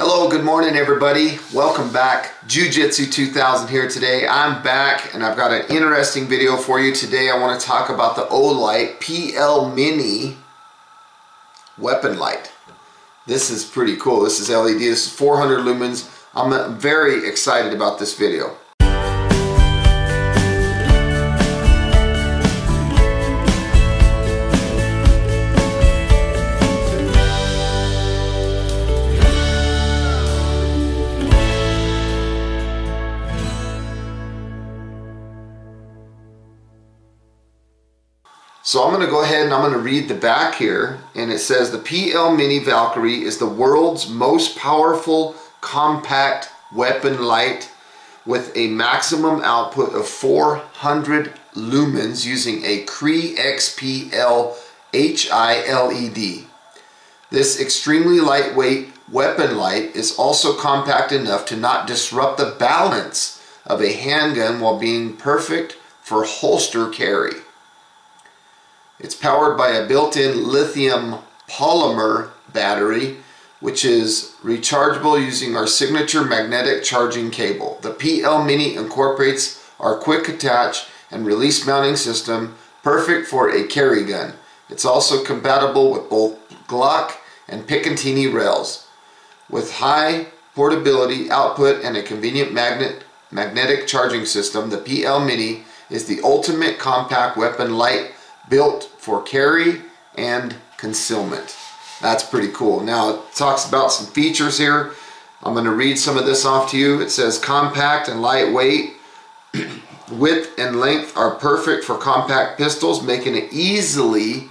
Hello, good morning everybody. Welcome back. Jiu-Jitsu 2000 here today. I'm back and I've got an interesting video for you today. I want to talk about the Olight PL-MINI weapon light. This is pretty cool. This is LED. This is 400 lumens. I'm very excited about this video. So I'm going to go ahead and I'm going to read the back here, and it says the PL-MINI Valkyrie is the world's most powerful compact weapon light with a maximum output of 400 lumens using a Cree XPL HI LED. This extremely lightweight weapon light is also compact enough to not disrupt the balance of a handgun while being perfect for holster carry. It's powered by a built-in lithium polymer battery, which is rechargeable using our signature magnetic charging cable. The PL-MINI incorporates our quick attach and release mounting system, perfect for a carry gun. It's also compatible with both Glock and Picatinny rails. With high portability output and a convenient magnetic charging system, the PL-MINI is the ultimate compact weapon light built for carry and concealment. That's pretty cool. Now it talks about some features here. I'm going to read some of this off to you. It says compact and lightweight. Width and length are perfect for compact pistols, making it easily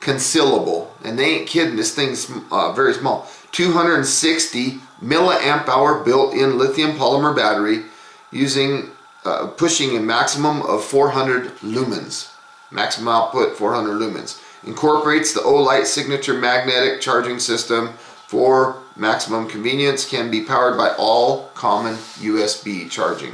concealable. And they ain't kidding, this thing's very small. 260 milliamp hour built-in lithium polymer battery using pushing a maximum of 400 lumens. Maximum output 400 lumens. Incorporates the Olight signature magnetic charging system for maximum convenience. Can be powered by all common USB charging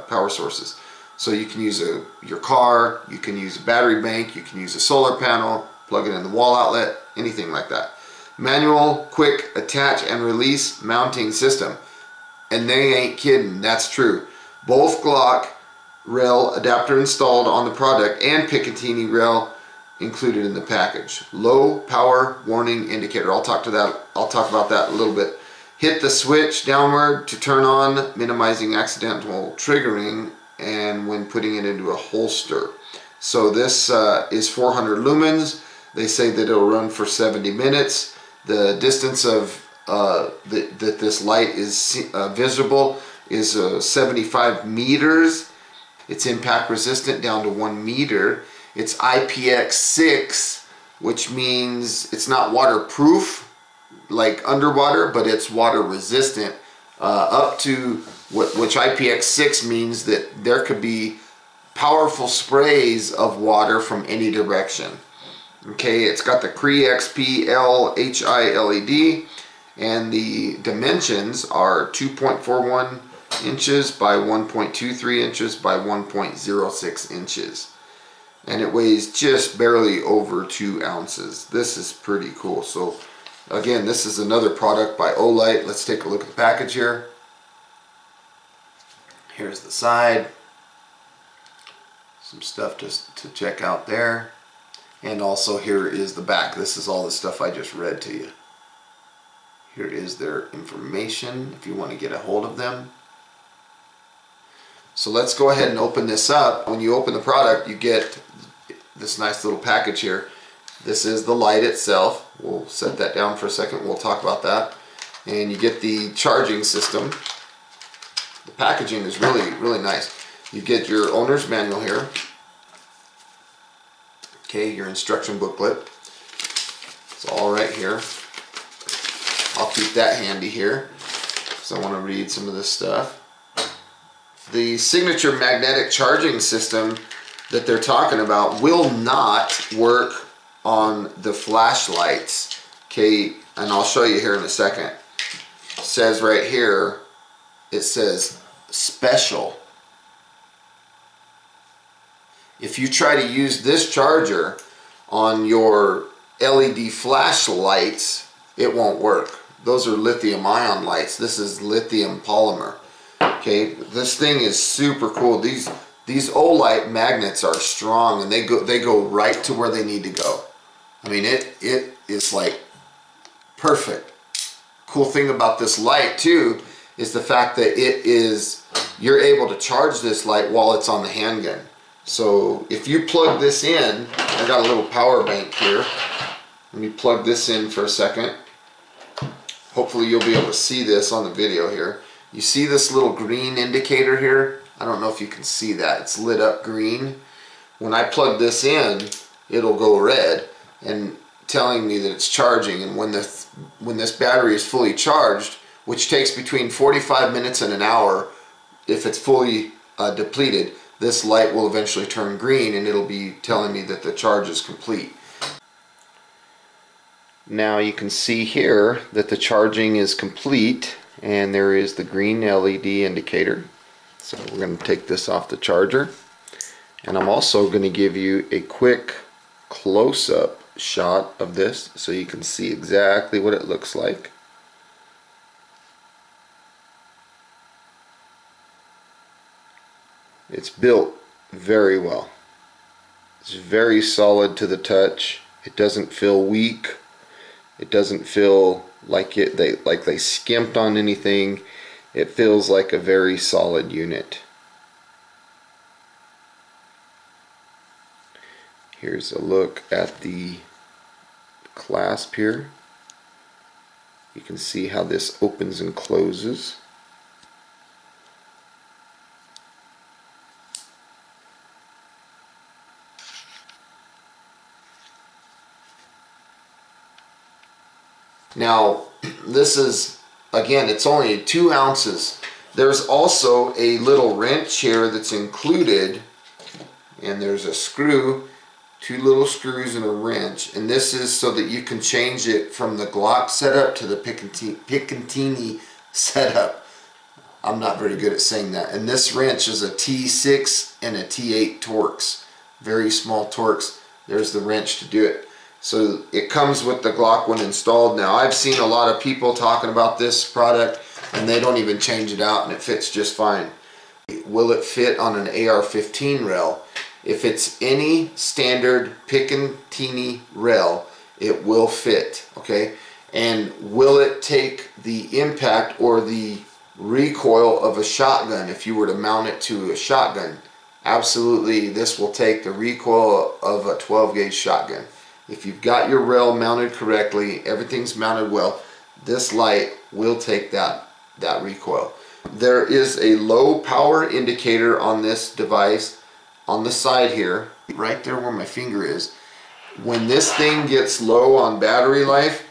power sources. So you can use your car, you can use a battery bank, you can use a solar panel, plug it in the wall outlet, anything like that. Manual, quick attach and release mounting system. And they ain't kidding, that's true. Both Glock rail adapter installed on the product and Picatinny rail included in the package. Low power warning indicator. I'll talk about that a little bit. Hit the switch downward to turn on, minimizing accidental triggering and when putting it into a holster. So this is 400 lumens. They say that it'll run for 70 minutes. The distance of that this light is visible is 75 meters. It's impact resistant down to 1 meter. It's IPX6, which means it's not waterproof like underwater, but it's water resistant up to which IPX6 means that there could be powerful sprays of water from any direction. Okay, it's got the Cree XPL HI LED, and the dimensions are 2.41 inches by 1.23 inches by 1.06 inches, and it weighs just barely over 2 ounces. This is pretty cool. So again, this is another product by Olight. Let's take a look at the package here. Here's the side, some stuff just to check out there, and also here is the back. This is all the stuff I just read to you. Here is their information if you want to get a hold of them. So let's go ahead and open this up. When you open the product, you get this nice little package here. This is the light itself. We'll set that down for a second. We'll talk about that. And you get the charging system. The packaging is really, really nice. You get your owner's manual here. Okay, your instruction booklet. It's all right here. I'll keep that handy here because I want to read some of this stuff. The signature magnetic charging system that they're talking about will not work on the flashlights. Okay, and I'll show you here in a second. It says right here, it says special. If you try to use this charger on your LED flashlights, it won't work. those are lithium ion lights. This is lithium polymer. Okay, this thing is super cool. These Olight magnets are strong, and they go right to where they need to go. I mean, it is like perfect. Cool thing about this light too is the fact that you're able to charge this light while it's on the handgun. So if you plug this in, I got a little power bank here. Let me plug this in for a second. Hopefully you'll be able to see this on the video here. You see this little green indicator here? I don't know if you can see that. It's lit up green. When I plug this in, it'll go red and telling me that it's charging. And when this battery is fully charged, which takes between 45 minutes and an hour, if it's fully depleted, this light will eventually turn green and it'll be telling me that the charge is complete. Now you can see here that the charging is complete, and there is the green LED indicator. So we're going to take this off the charger, and I'm also going to give you a quick close-up shot of this so you can see exactly what it looks like. It's built very well. It's very solid to the touch. It doesn't feel weak. It doesn't feel like they skimped on anything. It feels like a very solid unit. Here's a look at the clasp here. You can see how this opens and closes. Now, this is, again, it's only 2 ounces. There's also a little wrench here that's included, and there's a screw, 2 little screws and a wrench, and this is so that you can change it from the Glock setup to the Picatinny setup. I'm not very good at saying that. And this wrench is a T6 and a T8 Torx, very small Torx. There's the wrench to do it. So it comes with the Glock one installed. Now, I've seen a lot of people talking about this product and they don't even change it out and it fits just fine. Will it fit on an AR-15 rail? If it's any standard Picatinny rail, it will fit, okay? And will it take the impact or the recoil of a shotgun if you were to mount it to a shotgun? Absolutely, this will take the recoil of a 12 gauge shotgun. If you've got your rail mounted correctly, everything's mounted well, this light will take that recoil. There is a low power indicator on this device on the side here, right there where my finger is. When this thing gets low on battery life,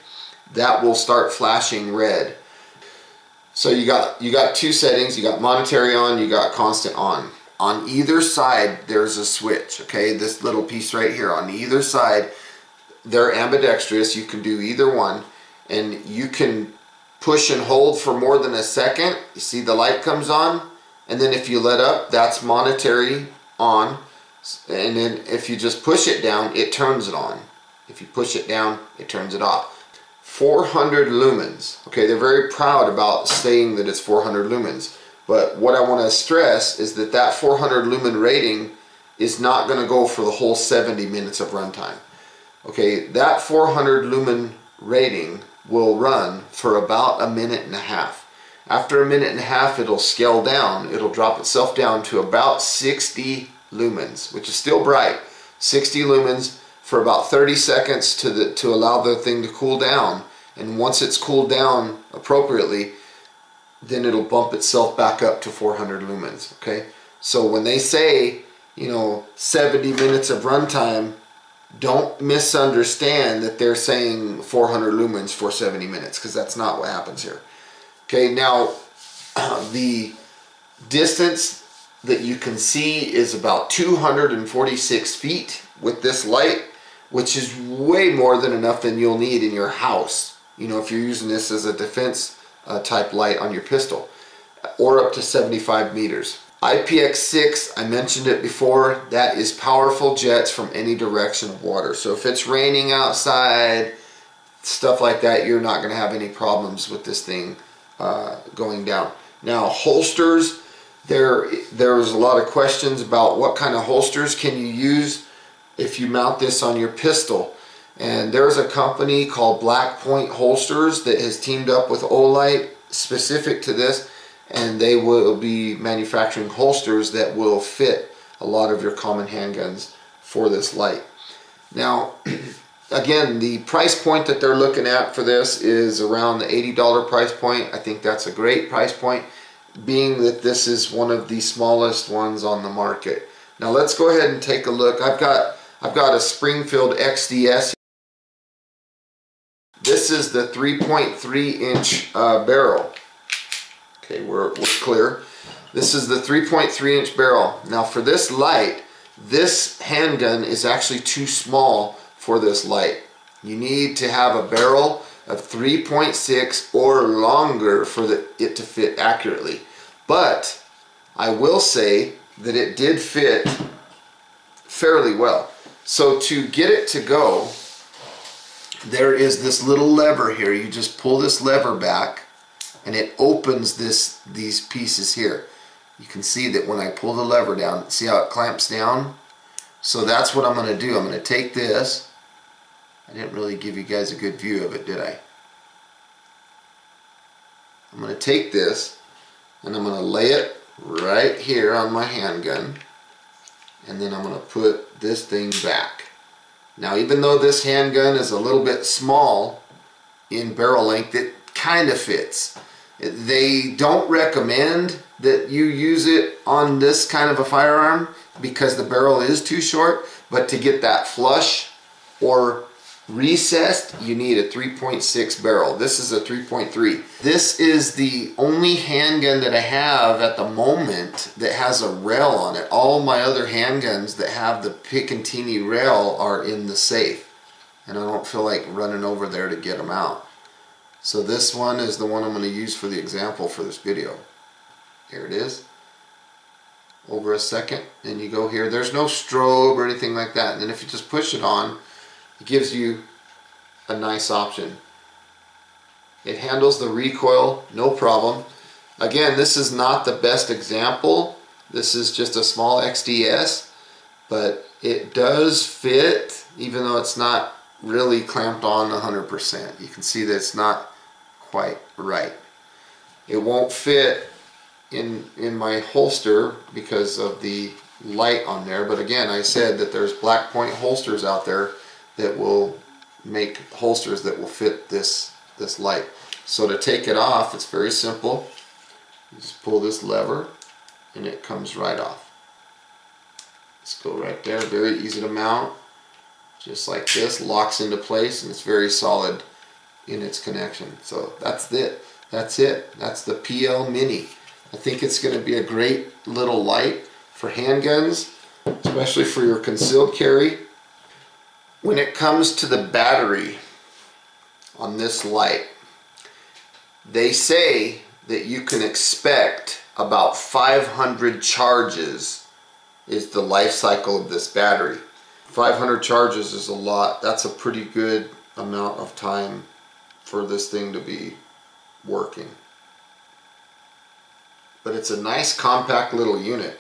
that will start flashing red. So you got 2 settings. You got monetary on, you got constant on. On either side there's a switch, okay? This little piece right here, on either side, they're ambidextrous. You can do either one, and you can push and hold for more than a second. You see the light comes on, and then if you let up, that's monetary on, and then if you just push it down, it turns it on. If you push it down, it turns it off. 400 lumens. Okay, they're very proud about saying that it's 400 lumens, but what I want to stress is that 400 lumen rating is not going to go for the whole 70 minutes of runtime. Okay, that 400 lumen rating will run for about 1.5 minutes. After 1.5 minutes, it'll scale down. It'll drop itself down to about 60 lumens, which is still bright. 60 lumens for about 30 seconds to allow the thing to cool down. And once it's cooled down appropriately, then it'll bump itself back up to 400 lumens. Okay, so when they say, 70 minutes of runtime, don't misunderstand that they're saying 400 lumens for 70 minutes, because that's not what happens here. Okay, now the distance that you can see is about 246 feet with this light, which is way more than enough than you'll need in your house, if you're using this as a defense type light on your pistol, or up to 75 meters. IPX6, I mentioned it before, that is powerful jets from any direction of water. So if it's raining outside, stuff like that, you're not going to have any problems with this thing going down. Now holsters, there's a lot of questions about what kind of holsters can you use if you mount this on your pistol. And there's a company called Black Point Holsters that has teamed up with Olight specific to this, and they will be manufacturing holsters that will fit a lot of your common handguns for this light. Now again, the price point that they're looking at for this is around the $80 price point. I think that's a great price point, being that this is one of the smallest ones on the market. Now let's go ahead and take a look. I've got a Springfield XDS. This is the 3.3 inch barrel. Okay, we're clear. This is the 3.3 inch barrel. Now for this light, this handgun is actually too small for this light. You need to have a barrel of 3.6 or longer for it to fit accurately. But I will say that it did fit fairly well. So to get it to go, there is this little lever here. You just pull this lever back and it opens these pieces here. You can see that when I pull the lever down, see how it clamps down? So that's what I'm going to do. I'm going to take this. I didn't really give you guys a good view of it, did I? I'm going to take this and I'm going to lay it right here on my handgun, and then I'm going to put this thing back. Now even though this handgun is a little bit small in barrel length, it kind of fits. They don't recommend that you use it on this kind of a firearm because the barrel is too short, but to get that flush or recessed, you need a 3.6 barrel. This is a 3.3. This is the only handgun that I have at the moment that has a rail on it. All my other handguns that have the Picatinny rail are in the safe, and I don't feel like running over there to get them out. So this one is the one I'm going to use for the example for this video. Here it is. Over a second, and you go here. There's no strobe or anything like that. And then if you just push it on, it gives you a nice option. It handles the recoil, no problem. Again, this is not the best example. This is just a small XDS, but it does fit, even though it's not really clamped on 100%. You can see that it's not quite right. It won't fit in my holster because of the light on there, but again, I said that there's Black Point holsters out there that will make holsters that will fit this light. So to take it off, it's very simple. You just pull this lever and it comes right off. Let's go right there. Very easy to mount. Just like this, locks into place, and it's very solid in its connection. So that's it. That's it. That's the PL-MINI. I think it's going to be a great little light for handguns, especially for your concealed carry. When it comes to the battery on this light, they say that you can expect about 500 charges is the life cycle of this battery. 500 charges is a lot. That's a pretty good amount of time for this thing to be working. But it's a nice compact little unit.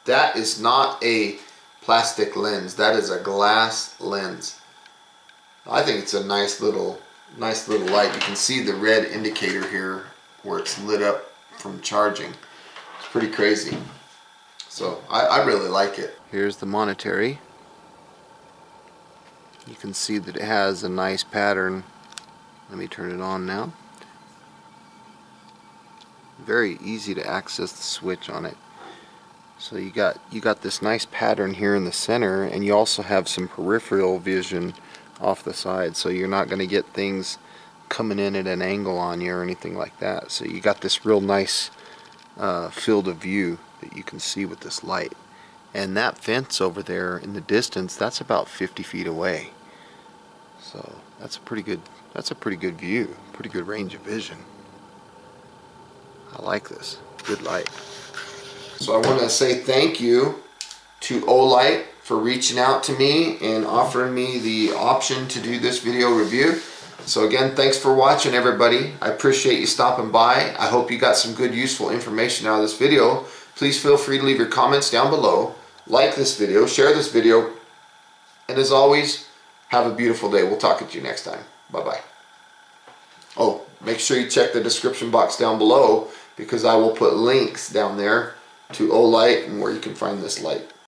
That is not a plastic lens. That is a glass lens. I think it's a nice little light. You can see the red indicator here where it's lit up from charging. It's pretty crazy. So I really like it. Here's the monetary. You can see that it has a nice pattern. Let me turn it on now. Very easy to access the switch on it. So you got this nice pattern here in the center, and you also have some peripheral vision off the side, so you're not going to get things coming in at an angle on you or anything like that. So you got this real nice field of view that you can see with this light. And that fence over there in the distance, that's about 50 feet away. So that's a pretty good view, pretty good range of vision. I like this. Good light. So I want to say thank you to Olight for reaching out to me and offering me the option to do this video review. So again, thanks for watching, everybody. I appreciate you stopping by. I hope you got some good, useful information out of this video. Please feel free to leave your comments down below. Like this video, share this video, and as always, have a beautiful day. We'll talk to you next time. Bye-bye. Oh, make sure you check the description box down below, because I will put links down there to Olight and where you can find this light.